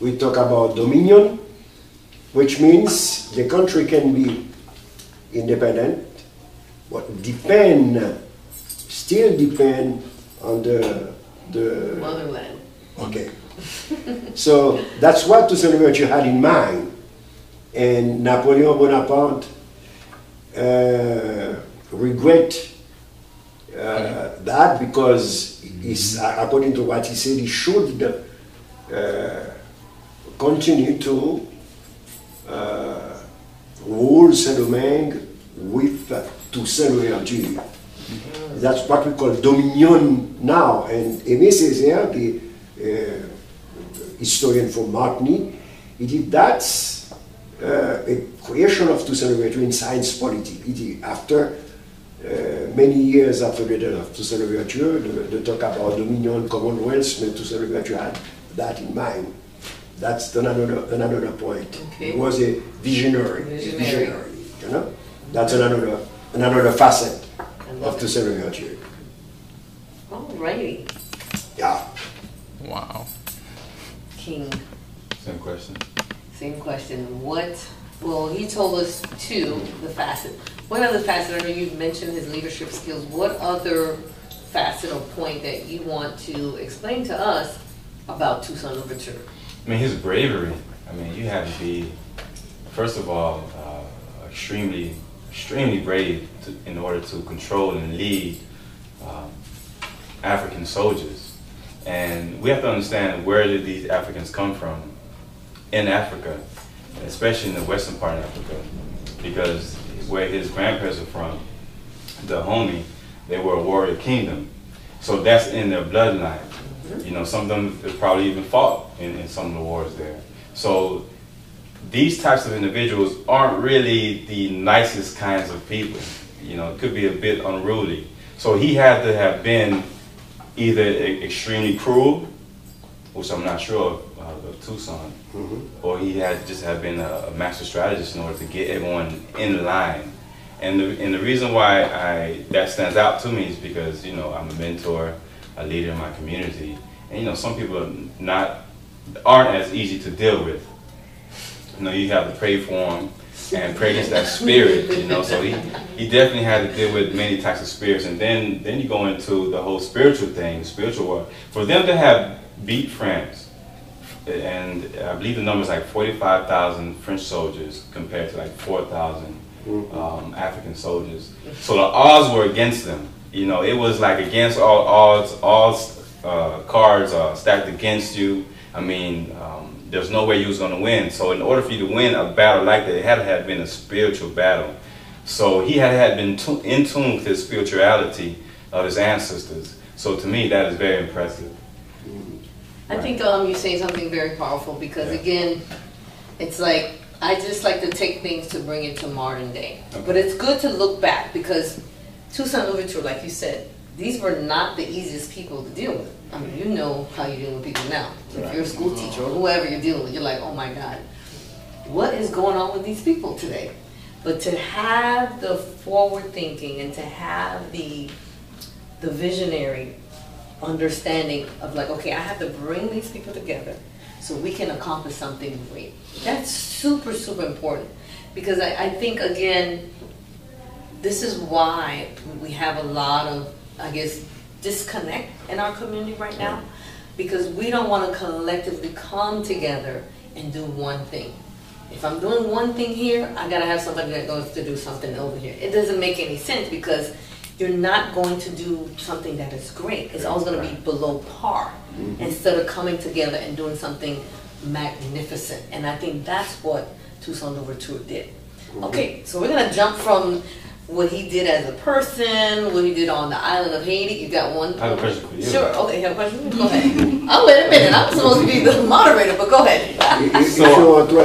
we talk about dominion, which means the country can be independent, but still depend on the motherland. Okay. So that's what Toussaint Louverture had in mind. And Napoleon Bonaparte regret that, because according to what he said, he should continue to rule Saint-Domingue with Toussaint Louverture. That's what we call dominion now. And Aimé Césaire, the historian from Martigny, that's a creation of Toussaint Louverture in science politics. After many years after the death of Toussaint Louverture, the talk about dominion, commonwealth, Toussaint Louverture had that in mind. That's another point. Okay. He was a visionary, you know. That's another facet of Toussaint Louverture. Alrighty. Yeah. Wow. King. Same question. Same question. Well, he told us the facet. What other facet? I know you mentioned his leadership skills. What other facet or point that you want to explain to us about Toussaint Louverture? I mean, his bravery. I mean, you have to be, first of all, extremely brave in order to control and lead African soldiers. And we have to understand, where did these Africans come from in Africa, especially in the western part of Africa, because where his grandparents are from, the Homie, they were a warrior kingdom. So that's in their bloodline. You know, some of them have probably even fought in some of the wars there. So these types of individuals aren't really the nicest kinds of people. You know, it could be a bit unruly. So he had to have been either extremely cruel, which I'm not sure of Toussaint, or he had just have been a master strategist in order to get everyone in line. And the reason why that stands out to me is because, you know, I'm a mentor, a leader in my community, and you know, some people aren't as easy to deal with. You know, you have to pray for them and pray against that spirit, you know. So he definitely had to deal with many types of spirits. And then you go into the whole spiritual thing, spiritual war. For them to have beat France, and I believe the number is like 45,000 French soldiers compared to like 4,000 African soldiers. So the odds were against them. You know, it was like against all odds, all cards are stacked against you. I mean, there's no way you was going to win. So in order for you to win a battle like that, it had to have been a spiritual battle. So he had been in tune with his spirituality of his ancestors. So to me, that is very impressive. I think you're saying something very powerful, because again, it's like, I just like to take things to bring it to modern day. Okay. But it's good to look back, because Toussaint Louverture, like you said, these were not the easiest people to deal with. I mean, you know how you deal with people now. If you're a school teacher or whoever you're dealing with, you're like, oh my God, what is going on with these people today? But to have the forward thinking and to have the visionary understanding of like, okay, I have to bring these people together so we can accomplish something great. That's super, super important, because I think, again, this is why we have a lot of, I guess, disconnect in our community right now, because we don't want to collectively come together and do one thing. If I'm doing one thing here, I gotta have somebody that goes to do something over here. It doesn't make any sense, because you're not going to do something that is great. It's always going to be below par, instead of coming together and doing something magnificent. And I think that's what Toussaint Louverture did. Okay, so we're going to jump from what he did as a person, what he did on the island of Haiti. You got one? I have a question for you. Sure. Okay, you have a question? Go ahead. Oh, wait a minute. I'm supposed to be the moderator, but go ahead. If you want to,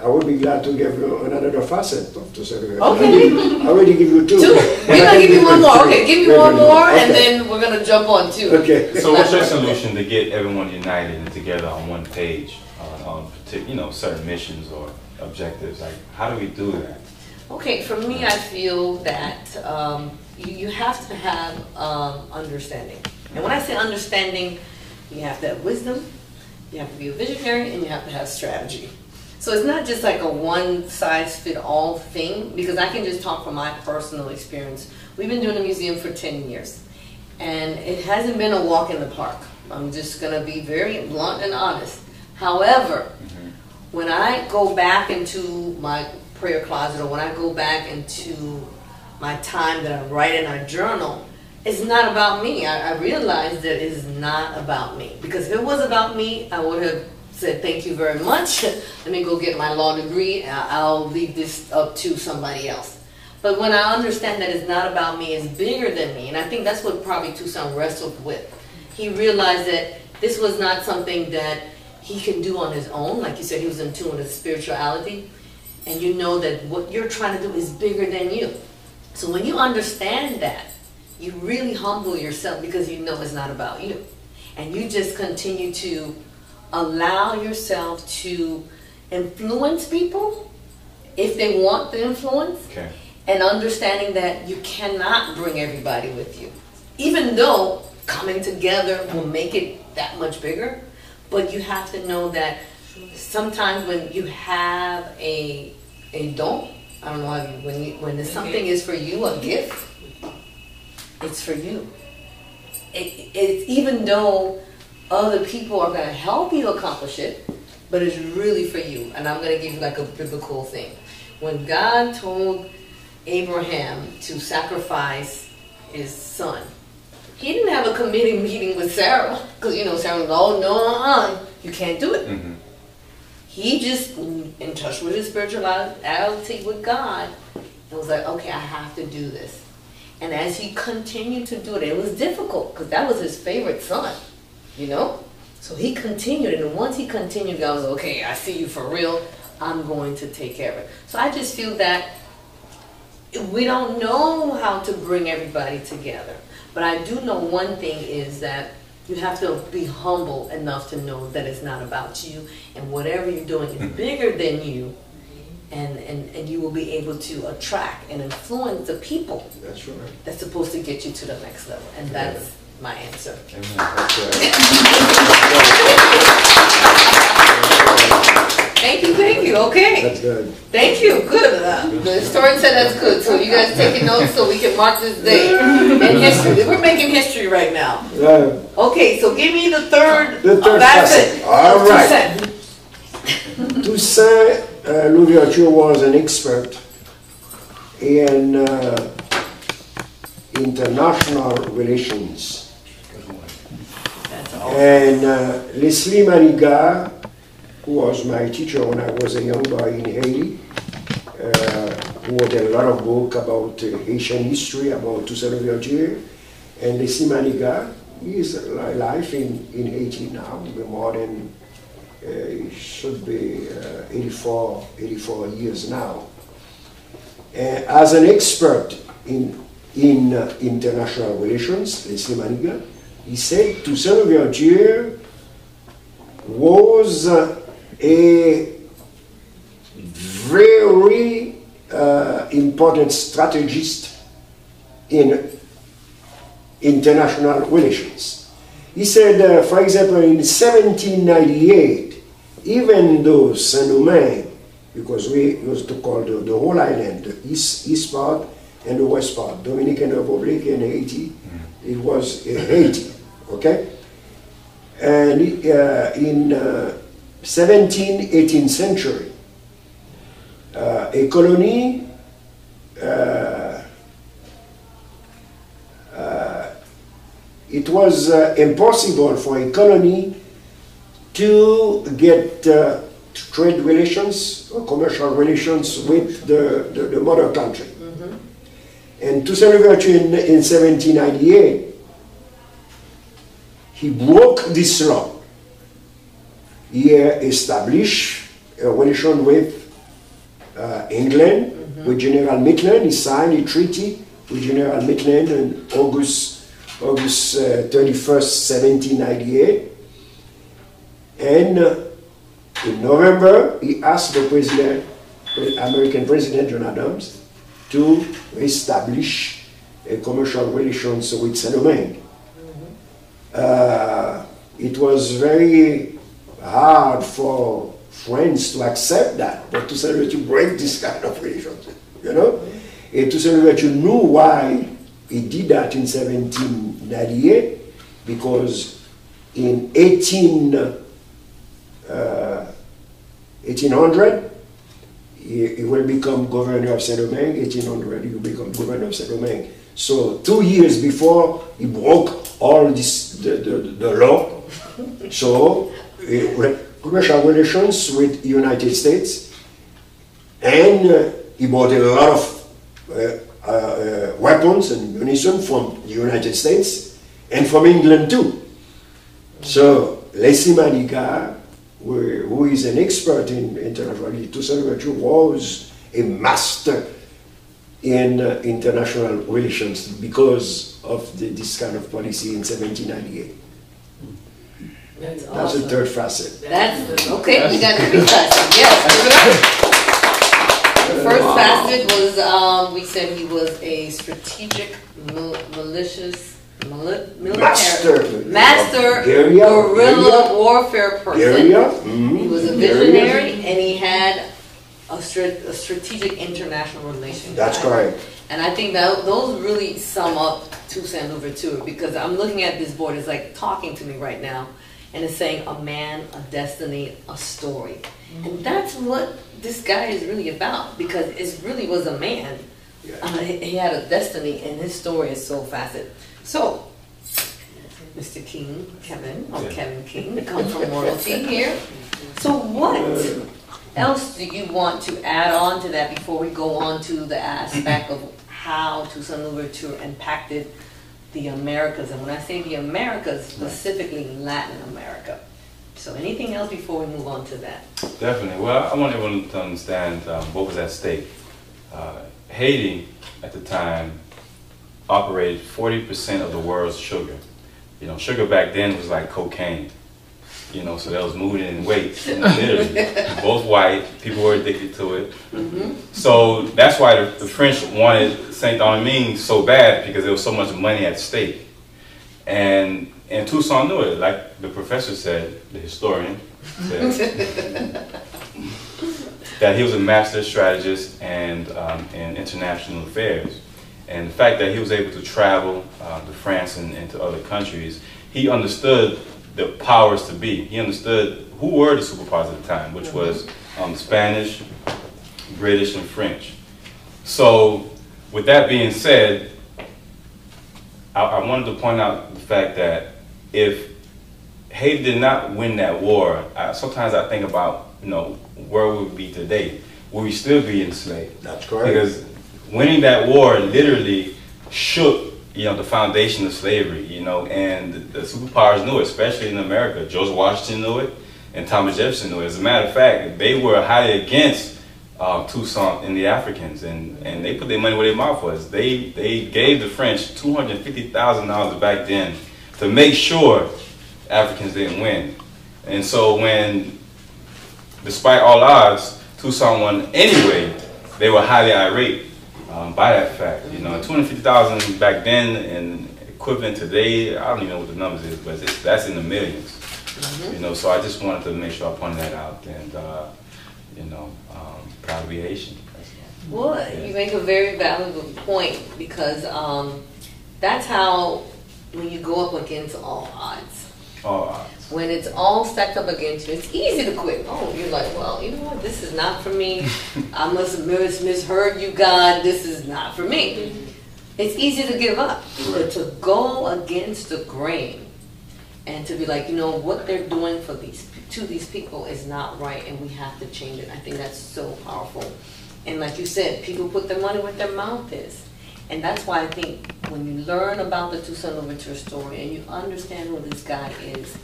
I will be glad to give you another facet of Toussaint Louverture. Okay. I already give you two. We're going to give you one more. Okay, give me one more, okay. And then we're going to jump on two. Okay. So what's your solution to get everyone united and together on one page on certain missions or objectives? Like, how do we do that? Okay, for me, I feel that you have to have understanding. And when I say understanding, you have to have wisdom, you have to be a visionary, and you have to have strategy. So it's not just like a one-size-fit-all thing, because I can just talk from my personal experience. We've been doing the museum for 10 years, and it hasn't been a walk in the park. I'm just going to be very blunt and honest. However, when I go back into my prayer closet, or when I go back into my time that I write in our journal, it's not about me. I realize that it is not about me. Because if it was about me, I would have said, thank you very much. Let me go get my law degree. I'll leave this up to somebody else. But when I understand that it's not about me, it's bigger than me. And I think that's what probably Toussaint wrestled with. He realized that this was not something that he can do on his own. Like you said, he was in tune with his spirituality. And you know that what you're trying to do is bigger than you. So when you understand that, you really humble yourself, because you know it's not about you. And you just continue to allow yourself to influence people if they want the influence. Okay. And understanding that you cannot bring everybody with you. Even though coming together will make it that much bigger, but you have to know that sometimes when you have a don, I don't know how you, when something is for you, a gift, it's for you. It's even though other people are going to help you accomplish it, but it's really for you. And I'm going to give you like a biblical thing. When God told Abraham to sacrifice his son, he didn't have a committee meeting with Sarah, because you know Sarah was, oh no, you can't do it. He just in touch with his spirituality with God, and was like, okay, I have to do this. And as he continued to do it, it was difficult, because that was his favorite son, you know? So he continued, and once he continued, God was, okay, I see you for real, I'm going to take care of it. So I just feel that we don't know how to bring everybody together. But I do know one thing is that you have to be humble enough to know that it's not about you, and whatever you're doing is bigger than you, and you will be able to attract and influence the people. That's right. That's supposed to get you to the next level, and that's my answer. Amen. That's right. Thank you, okay. That's good. Thank you, good. The historian said that's good, so you guys taking notes so we can mark this day in history. We're making history right now. Okay, so give me the third facet. All right. Toussaint Louverture was an expert in international relations. That's awesome. And Leslie Manigat, who was my teacher when I was a young boy in Haiti, who wrote a lot of books about Haitian history, about Toussaint Louverture. And Leslie Manigat is alive in Haiti now, more than, it should be 84 years now. As an expert in international relations, Leslie Manigat, he said Toussaint Louverture was a very important strategist in international relations. He said, for example, in 1798, even though Saint-Domingue, because we used to call the whole island, the east part and the west part, Dominican Republic and Haiti, it was Haiti, okay? And in 17th, 18th century, a colony it was impossible for a colony to get trade relations or commercial relations with the mother country. And Toussaint Louverture in 1798, he broke this law. He established a relation with England, with General Maitland. He signed a treaty with General Maitland on August 31st, 1798. And in November, he asked the president, American President John Adams, to establish a commercial relations with Saint-Domingue. it was very hard for France to accept that, but Toussaint Louverture break this kind of relationship, you know? And Toussaint Louverture knew why he did that in 1798, because in 1800, he will become governor of Saint-Domingue. 1800, he will become governor of Saint-Domingue. So 2 years before, he broke all this, the law. So commercial relations with the United States, and he bought a lot of weapons and munition from the United States and from England too. So Leslie Manigat, who is an expert in international, Toussaint Louverture was a master in international relations because of this kind of policy in 1798. That's That's awesome. the third facet. That's okay. We got three facets. Yes. The first facet was we said he was a strategic, military master guerrilla warfare person. He was a visionary, and he had a strategic international relations. That's correct. And I think that those really sum up Toussaint Louverture, because I'm looking at this board, it's like talking to me right now, and it's saying a man, a destiny, a story. And that's what this guy is really about, because it really was a man. He had a destiny, and his story is so faceted. So, Mr. King, Kevin King, come from royalty here. So what else do you want to add on to that before we go on to the aspect of how Toussaint Louverture impacted the Americas? And when I say the Americas, specifically Latin America. So anything else before we move on to that? Definitely. Well, I want everyone to understand what was at stake. Haiti, at the time, operated 40% of the world's sugar. You know, sugar back then was like cocaine. You know, so that was moving in weight, literally. Both white, people were addicted to it. So that's why the French wanted Saint-Domingue so bad, because there was so much money at stake. And Toussaint knew it, like the professor said, the historian said, that he was a master strategist and in international affairs. And the fact that he was able to travel to France and to other countries, he understood the powers to be. He understood who were the superpowers at the time, which was Spanish, British, and French. So with that being said, I wanted to point out the fact that if Haiti did not win that war, sometimes I think about, you know, where we would be today. Would we still be enslaved? That's correct. Because winning that war literally shook, you know, the foundation of slavery, you know, and the superpowers knew it, especially in America. George Washington knew it, and Thomas Jefferson knew it. As a matter of fact, they were highly against Toussaint and the Africans, and they put their money where their mouth was. They gave the French $250,000 back then to make sure Africans didn't win. And so when, despite all odds, Toussaint won anyway, they were highly irate by that fact. You know, $250,000 back then and equivalent today, I don't even know what the numbers is, but that's in the millions. You know, so I just wanted to make sure I pointed that out, and you know, proud to be Haitian. Well, you make a very valuable point, because that's how, when you go up against all odds. All odds. When it's all stacked up against you, it's easy to quit. Oh, you're like, well, you know what? This is not for me. I must have misheard you, God. This is not for me. It's easy to give up. But to go against the grain and to be like, you know, what they're doing to these people is not right, and we have to change it. I think that's so powerful. And like you said, people put their money where their mouth is. And that's why I think when you learn about the Toussaint Louverture story and you understand who this guy is,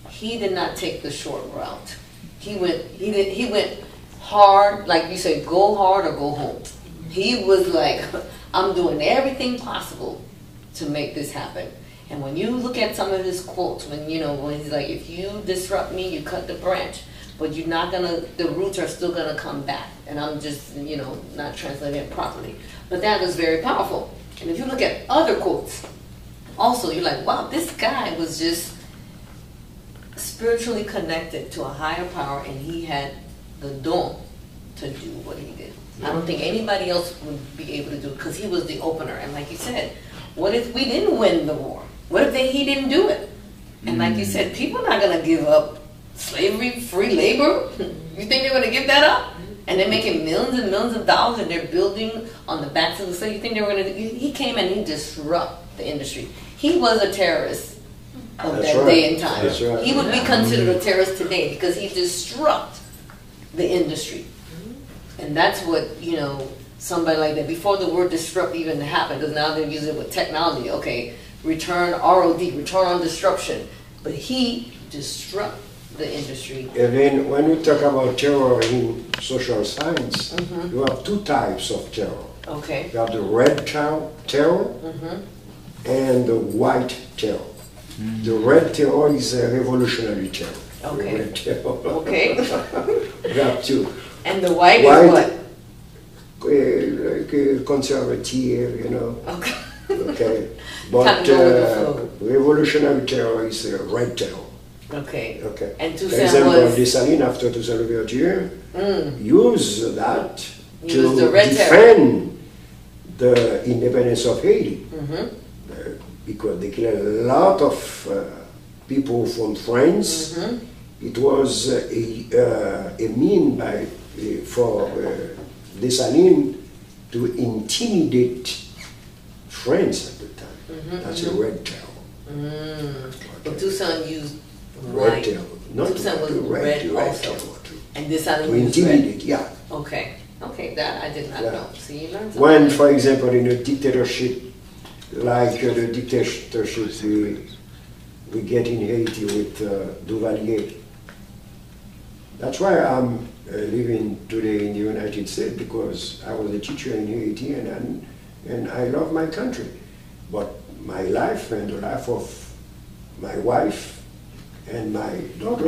he did not take the short route. He went hard, like you say, go hard or go home. He was like, I'm doing everything possible to make this happen. And when you look at some of his quotes, when he's like, if you disrupt me, you cut the branch, but you're not gonna, the roots are still gonna come back. And I'm just, not translating it properly. But that was very powerful. And if you look at other quotes, also you're like, wow, this guy was just spiritually connected to a higher power, and he had the dawn to do what he did. I don't think anybody else would be able to do it, because he was the opener. And like you said, what if we didn't win the war? What if he didn't do it? And like you said, people are not going to give up slavery, free labor. You think they're going to give that up? And they're making millions and millions of dollars, and they're building on the backs of the slave. You think they were going to? He came and he disrupted the industry. He was a terrorist of That's that right. day and time. That's right. He would be considered a terrorist today because he disrupted the industry. And that's what, you know, somebody like that, before the word disrupt even happened, because now they're using it with technology. Okay, return ROD, return on disruption. But he disrupted the industry. And then when we talk about terror in social science, you have two types of terror. Okay. You have the red terror and the white terror. The red terror is a revolutionary terror. Okay. The red terror. Okay. We have two. And the white is what? Like conservative, you know. Okay. Okay. But Can't go with the flow. revolutionary terror is a red terror. Okay. Okay. And For Toussaint example, was Dessalines, after Toussaint Louverture, used that Used the to red terror. defend the independence of Haiti. Because they killed a lot of people from France. It was a mean for Dessalines to intimidate France at the time. That's a red terror. But Toussaint used Red white. terror. Not Toussaint was red also. terror too. And Dessalines To used red. intimidate, yeah. Okay. Okay, that I did not Yeah. know. See, you learned something. When, for example, in a dictatorship, like the dictatorship we get in Haiti with Duvalier. That's why I'm living today in the United States, because I was a teacher in Haiti and I love my country. But my life and the life of my wife and my daughter